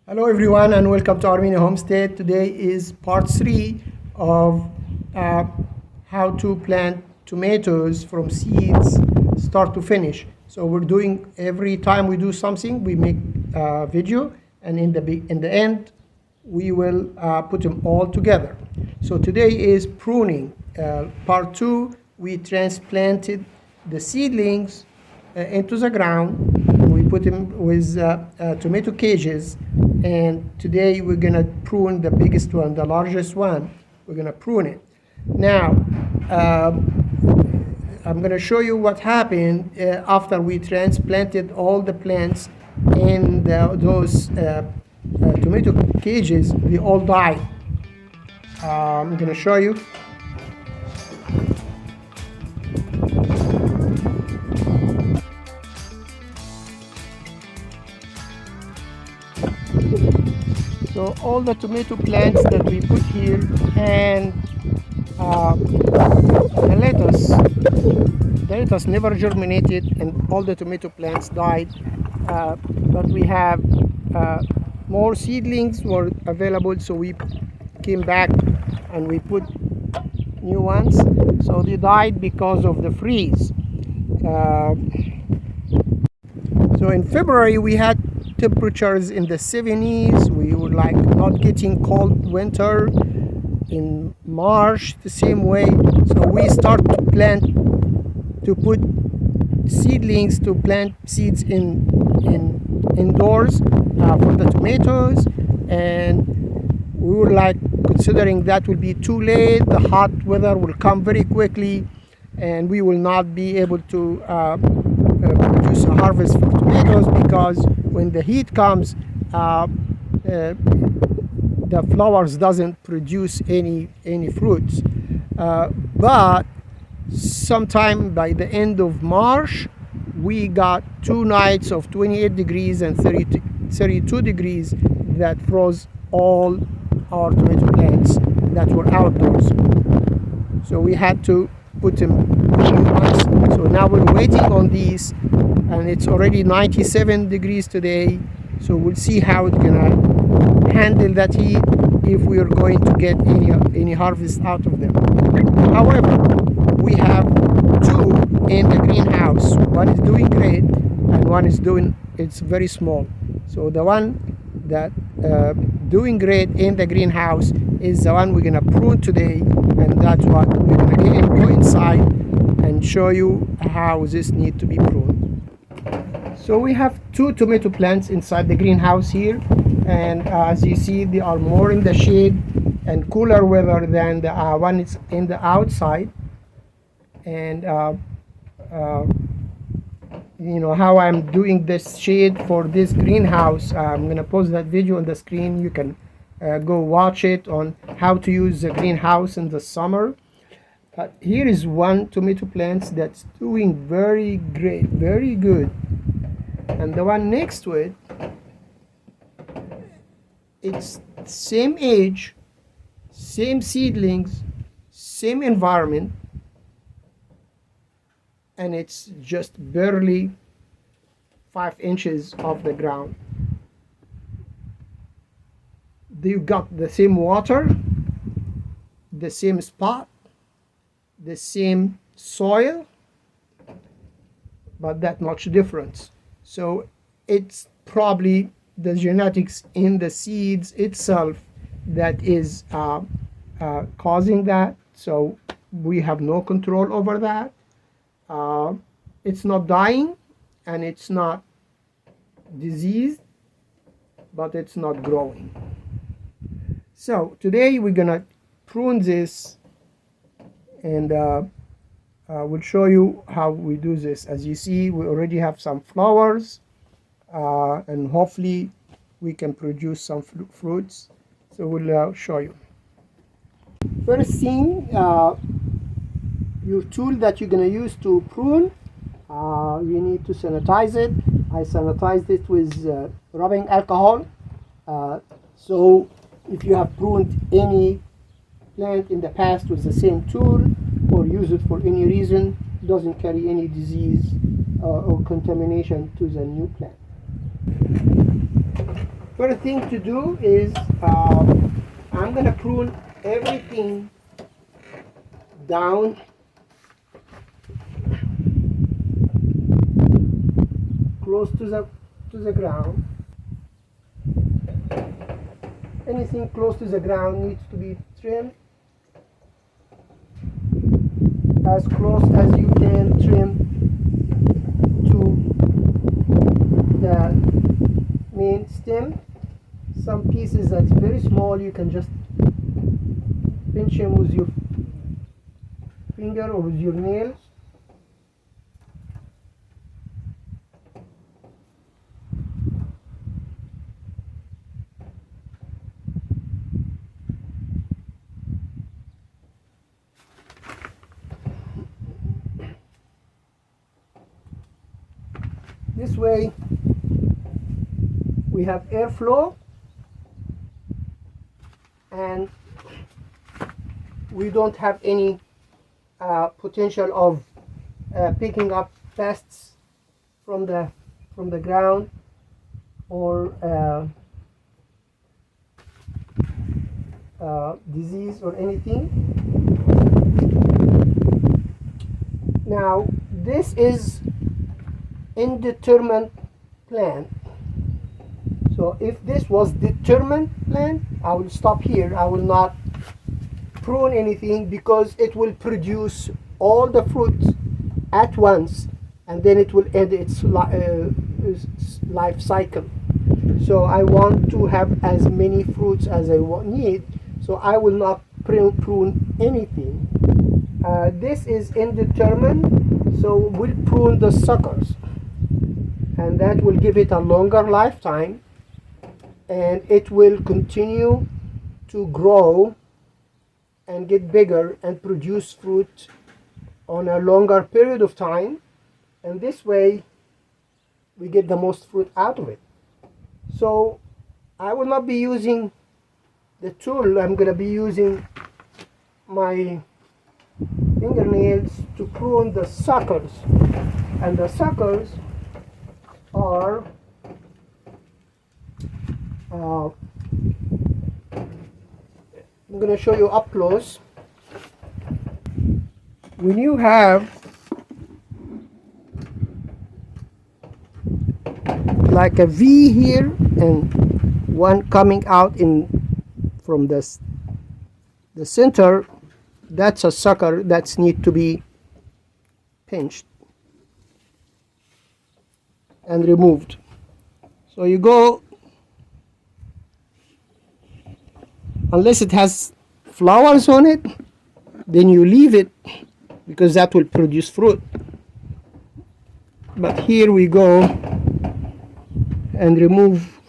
Hello everyone and welcome to our mini homestead. Today is part 3 of how to plant tomatoes from seeds start to finish. So we're doing, every time we do something we make a video, and in the end we will put them all together. So today is pruning. Part 2, we transplanted the seedlings into the ground. We put them with tomato cages, and today we're gonna prune the biggest one, the largest one. We're gonna prune it. Now, I'm gonna show you what happened after we transplanted all the plants in those tomato cages. They all died. I'm gonna show you. So all the tomato plants that we put here, and the lettuce never germinated, and all the tomato plants died. But we have more seedlings were available, so we came back and we put new ones. So they died because of the freeze. So in February we had temperatures in the 70s. We were like not getting cold winter. In March the same way. So we start to put seedlings, to plant seeds in indoors for the tomatoes, and we were like considering that will be too late. The hot weather will come very quickly and we will not be able to produce a harvest for tomatoes, because when the heat comes, the flowers doesn't produce any fruits. But sometime by the end of March, we got 2 nights of 28 degrees and 32 degrees that froze all our tomato plants that were outdoors. So we had to put them new ones. So now we're waiting on these, and it's already 97 degrees today. So we'll see how it's gonna handle that heat, if we are going to get any harvest out of them. However, we have 2 in the greenhouse. One is doing great and one is it's very small. So the one that doing great in the greenhouse is the one we're gonna prune today, and that's what we're gonna go inside and show you how this needs to be pruned. So we have 2 tomato plants inside the greenhouse here, and as you see, they are more in the shade and cooler weather than the one is in the outside. And you know how I'm doing this shade for this greenhouse. I'm gonna post that video on the screen. You can go watch it on how to use the greenhouse in the summer. But here is one tomato plant that's doing very great, very good. And the one next to it, it's same age, same seedlings, same environment, and it's just barely 5 inches off the ground. They got the same water, the same spot, the same soil, but that much difference. So it's probably the genetics in the seeds itself that is causing that. So we have no control over that. It's not dying and it's not diseased, but it's not growing. So today we're gonna prune this, and we'll show you how we do this. As you see, we already have some flowers, and hopefully we can produce some fruits. So we'll show you. First thing, your tool that you're going to use to prune, you need to sanitize it. I sanitized it with rubbing alcohol. So if you have pruned any plant in the past with the same tool, or use it for any reason, it doesn't carry any disease or contamination to the new plant. First thing to do is I'm gonna prune everything down close to the ground. Anything close to the ground needs to be trimmed as close as you can trim to the main stem. Some pieces that's very small, you can just pinch them with your finger or with your nails. This way we have airflow and we don't have any potential of picking up pests from the ground or disease or anything. Now this is indeterminate plant. So if this was determined plant, I will stop here. I will not prune anything because it will produce all the fruits at once and then it will end its life cycle. So I want to have as many fruits as I need, so I will not prune anything. This is indeterminate, so we'll prune the suckers, and that will give it a longer lifetime and it will continue to grow and get bigger and produce fruit on a longer period of time, and this way we get the most fruit out of it. So I will not be using the tool. I'm going to be using my fingernails to prune the suckers, and the suckers are I'm going to show you up close. When you have like a V here and one coming out from the center, that's a sucker that needs to be pinched and removed. So you go, unless it has flowers on it, then you leave it because that will produce fruit. But here we go and remove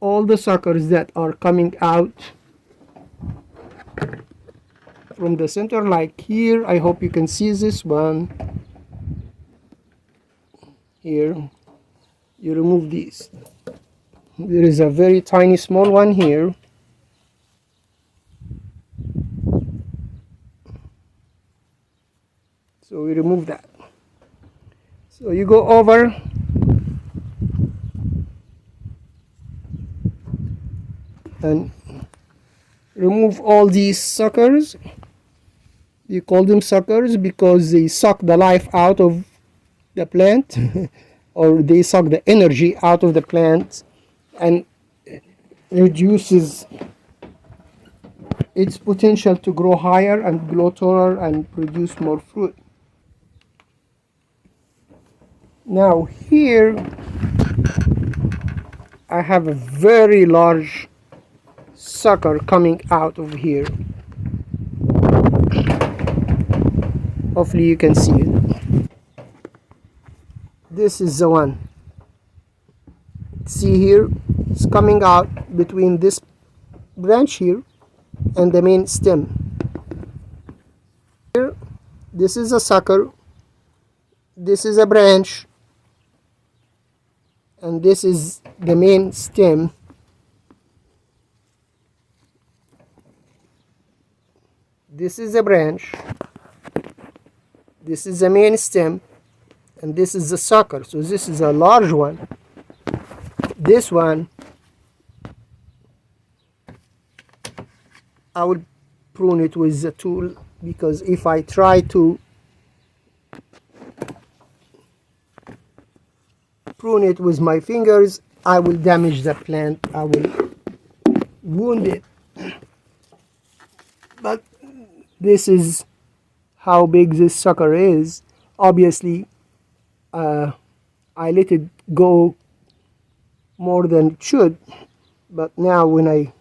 all the suckers that are coming out from the center, like here. I hope you can see this one here. You remove these. There is a very tiny small one here. So we remove that. So you go over and remove all these suckers. You call them suckers because they suck the life out of the plant or they suck the energy out of the plant and reduces its potential to grow higher and grow taller and produce more fruit. Now here I have a very large sucker coming out of here. Hopefully you can see it. This is the one. See here, it's coming out between this branch here and the main stem. Here, this is a sucker, this is a branch, and this is the main stem. This is a branch, this is the main stem, and this is the sucker. So this is a large one. This one I will prune it with the tool, because if I try to prune it with my fingers, I will damage the plant, I will wound it. But this is how big this sucker is. Obviously I let it go more than it should, but now when I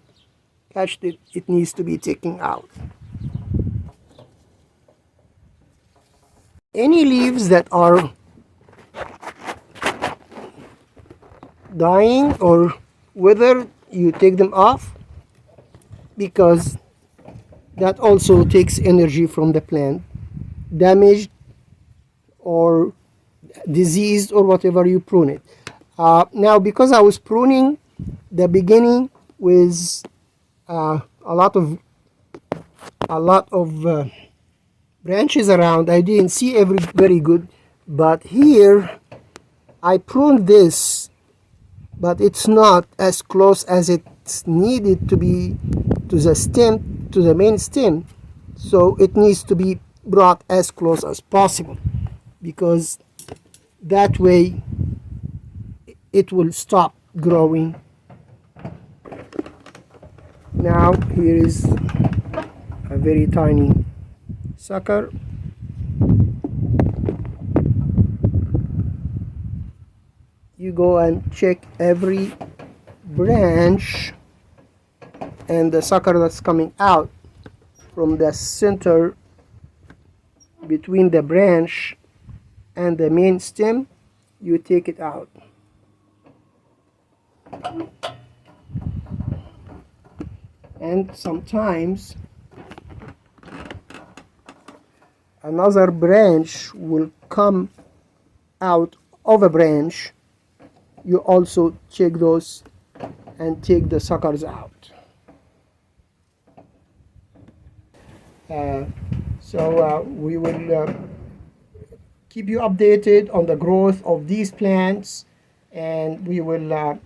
catched it, it needs to be taken out. Any leaves that are dying or withered, you take them off, because that also takes energy from the plant. Damaged or diseased or whatever, you prune it. Now, because I was pruning the beginning with a lot of branches around, I didn't see very good, but here I pruned this, but it's not as close as it's needed to be to the stem, to the main stem. So it needs to be brought as close as possible, because that way it will stop growing. Now here is a very tiny sucker. You go and check every branch and the sucker that's coming out from the center between the branch and the main stem, you take it out. And sometimes another branch will come out of a branch. You also check those and take the suckers out. We will keep you updated on the growth of these plants, and we will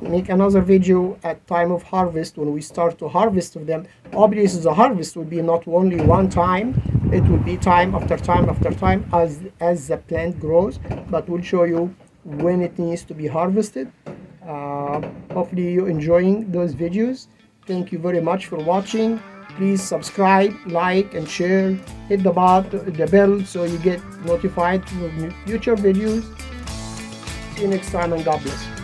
make another video at time of harvest when we start to harvest of them. Obviously the harvest will be not only one time, it will be time after time after time as the plant grows, but we'll show you when it needs to be harvested. Hopefully you're enjoying those videos. Thank you very much for watching. Please subscribe, like and share, hit the bell so you get notified for future videos. See you next time, and God bless.